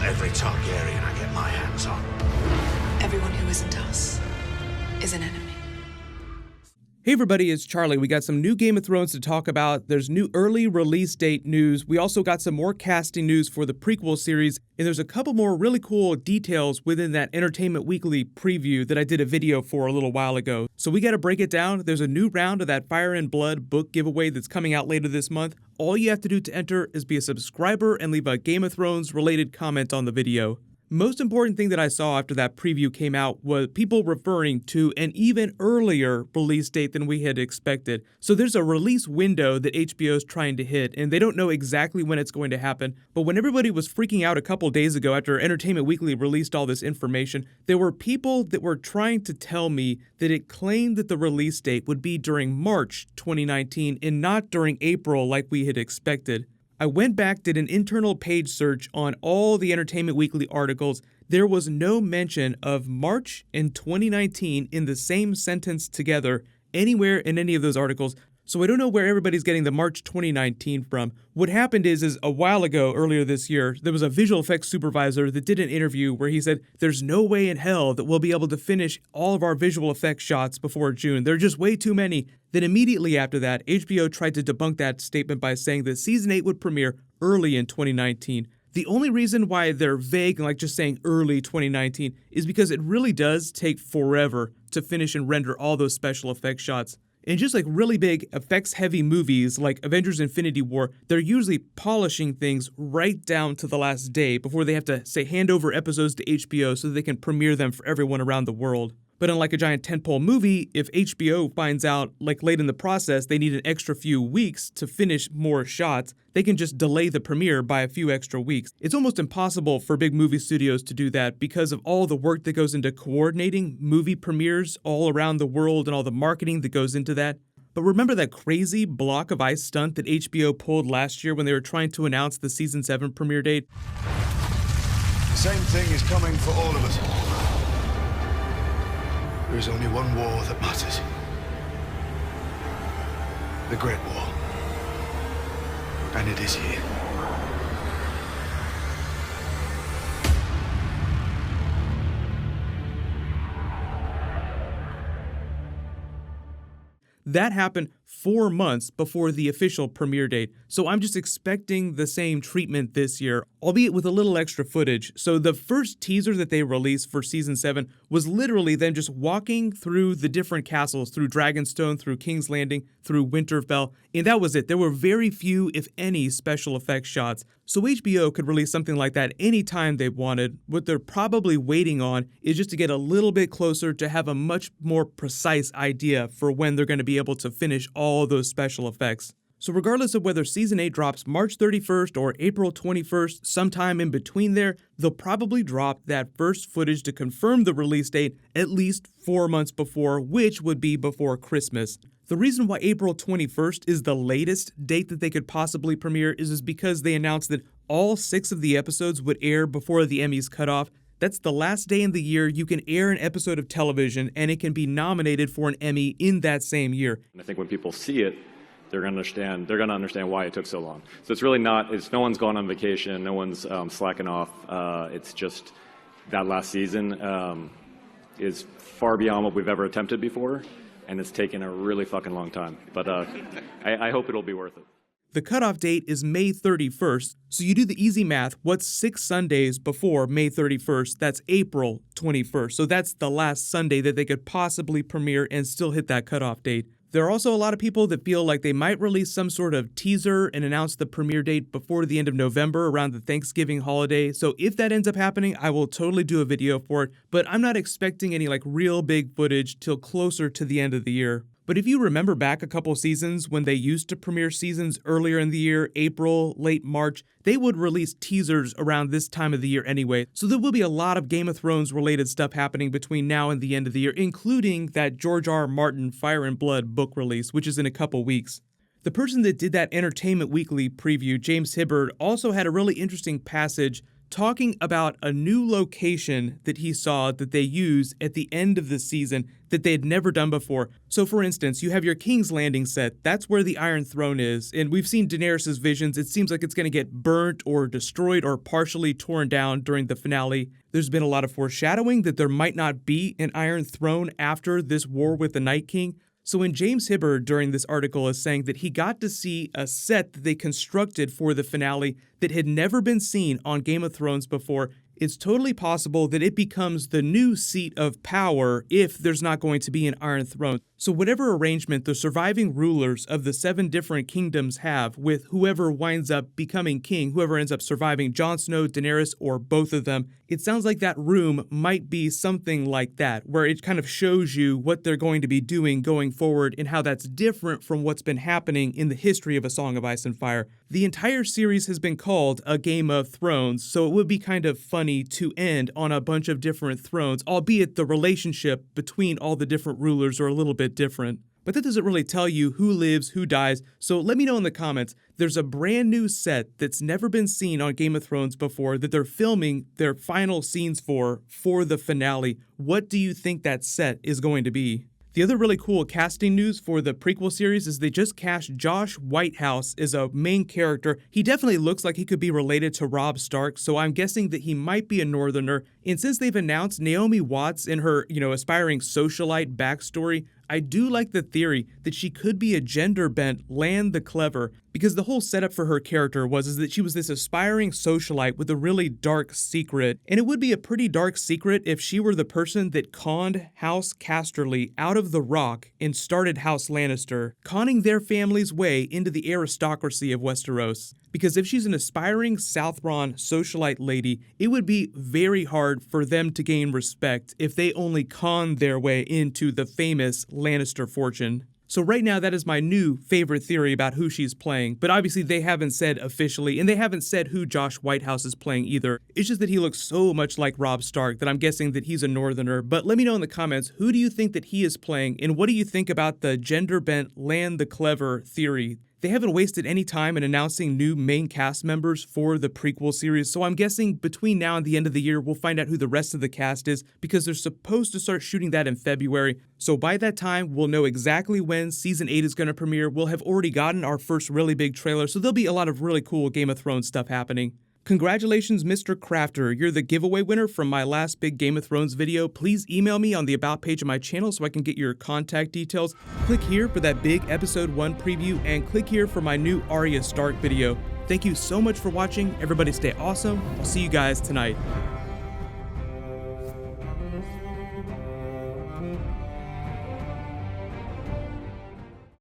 every Targaryen I get my hands on. Everyone who isn't us is an enemy. Hey everybody, it's Charlie. We got some new Game of Thrones to talk about. There's new early release date news. We also got some more casting news for the prequel series, and there's a couple more really cool details within that Entertainment Weekly preview that I did a video for a little while ago. So we got to break it down. There's a new round of that Fire and Blood book giveaway that's coming out later this month. All you have to do to enter is be a subscriber and leave a Game of Thrones related comment on the video. Most important thing that I saw after that preview came out was people referring to an even earlier release date than we had expected. So there's a release window that HBO is trying to hit, and they don't know exactly when it's going to happen. But when everybody was freaking out a couple days ago after Entertainment Weekly released all this information, there were people that were trying to tell me that it claimed that the release date would be during March 2019 and not during April like we had expected. I went back, did an internal page search on all the Entertainment Weekly articles. There was no mention of March and 2019 in the same sentence together anywhere in any of those articles. So I don't know where everybody's getting the March 2019 from. What happened is a while ago, earlier this year, there was a visual effects supervisor that did an interview where he said, there's no way in hell that we'll be able to finish all of our visual effects shots before June. There are just way too many. Then immediately after that, HBO tried to debunk that statement by saying that Season 8 would premiere early in 2019. The only reason why they're vague and like just saying early 2019 is because it really does take forever to finish and render all those special effects shots. In just like really big effects-heavy movies like Avengers Infinity War, they're usually polishing things right down to the last day before they have to, say, hand over episodes to HBO so they can premiere them for everyone around the world. But unlike a giant tentpole movie, if HBO finds out, like late in the process, they need an extra few weeks to finish more shots, they can just delay the premiere by a few extra weeks. It's almost impossible for big movie studios to do that because of all the work that goes into coordinating movie premieres all around the world and all the marketing that goes into that. But remember that crazy block of ice stunt that HBO pulled last year when they were trying to announce the Season 7 premiere date? The same thing is coming for all of us. There is only one war that matters. The Great War. And it is here. That happened 4 months before the official premiere date, so I'm just expecting the same treatment this year, albeit with a little extra footage. So the first teaser that they released for Season 7 was literally them just walking through the different castles, through Dragonstone, through King's Landing, through Winterfell, and that was it. There were very few, if any, special effects shots. So HBO could release something like that anytime they wanted. What they're probably waiting on is just to get a little bit closer to have a much more precise idea for when they're going to be able to finish all those special effects. So regardless of whether Season 8 drops March 31st or April 21st, sometime in between there, they'll probably drop that first footage to confirm the release date at least 4 months before, which would be before Christmas. The reason why April 21st is the latest date that they could possibly premiere is because they announced that all 6 of the episodes would air before the Emmys cut off. That's the last day in the year you can air an episode of television and it can be nominated for an Emmy in that same year. And I think when people see it, they're going to understand why it took so long. So it's really not, no one's gone on vacation, no one's slacking off. It's just that last season is far beyond what we've ever attempted before, and it's taken a really fucking long time. But I hope it'll be worth it. The cutoff date is May 31st, so you do the easy math. What's 6 Sundays before May 31st? That's April 21st. So that's the last Sunday that they could possibly premiere and still hit that cutoff date. There are also a lot of people that feel like they might release some sort of teaser and announce the premiere date before the end of November around the Thanksgiving holiday. So if that ends up happening, I will totally do a video for it, but I'm not expecting any like real big footage till closer to the end of the year. But if you remember back a couple seasons when they used to premiere seasons earlier in the year, April, late March, they would release teasers around this time of the year anyway. So there will be a lot of Game of Thrones related stuff happening between now and the end of the year, including that George R. R. Martin Fire and Blood book release, which is in a couple weeks. The person that did that Entertainment Weekly preview, James Hibberd, also had a really interesting passage talking about a new location that he saw that they use at the end of the season that they had never done before. So for instance, you have your King's Landing set. That's where the Iron Throne is. And we've seen Daenerys' visions. It seems like it's going to get burnt or destroyed or partially torn down during the finale. There's been a lot of foreshadowing that there might not be an Iron Throne after this war with the Night King. So when James Hibberd during this article is saying that he got to see a set that they constructed for the finale that had never been seen on Game of Thrones before, it's totally possible that it becomes the new seat of power if there's not going to be an Iron Throne. So whatever arrangement the surviving rulers of the 7 different kingdoms have with whoever winds up becoming king, whoever ends up surviving, Jon Snow, Daenerys, or both of them, it sounds like that room might be something like that, where it kind of shows you what they're going to be doing going forward and how that's different from what's been happening in the history of A Song of Ice and Fire. The entire series has been called A Game of Thrones, so it would be kind of funny to end on a bunch of different thrones, albeit the relationship between all the different rulers are a little bit different. But that doesn't really tell you who lives, who dies, so let me know in the comments. There's a brand new set that's never been seen on Game of Thrones before that they're filming their final scenes for the finale. What do you think that set is going to be? The other really cool casting news for the prequel series is they just cast Josh Whitehouse as a main character. He definitely looks like he could be related to Robb Stark, so I'm guessing that he might be a Northerner. And since they've announced Naomi Watts in her, aspiring socialite backstory, I do like the theory that she could be a gender-bent Lan the Clever, because the whole setup for her character was that she was this aspiring socialite with a really dark secret, and it would be a pretty dark secret if she were the person that conned House Casterly out of the Rock and started House Lannister, conning their family's way into the aristocracy of Westeros. Because if she's an aspiring Southron socialite lady, it would be very hard for them to gain respect if they only conned their way into the famous Lannister fortune. So right now, that is my new favorite theory about who she's playing, but obviously they haven't said officially, and they haven't said who Josh Whitehouse is playing either. It's just that he looks so much like Robb Stark that I'm guessing that he's a Northerner, but let me know in the comments, who do you think that he is playing, and what do you think about the gender-bent Lan the Clever theory? They haven't wasted any time in announcing new main cast members for the prequel series, so I'm guessing between now and the end of the year, we'll find out who the rest of the cast is, because they're supposed to start shooting that in February. So by that time, we'll know exactly when Season 8 is going to premiere. We'll have already gotten our first really big trailer, so there'll be a lot of really cool Game of Thrones stuff happening. Congratulations, Mr. Crafter. You're the giveaway winner from my last big Game of Thrones video. Please email me on the About page of my channel so I can get your contact details. Click here for that big Episode 1 preview, and click here for my new Arya Stark video. Thank you so much for watching. Everybody stay awesome. I'll see you guys tonight.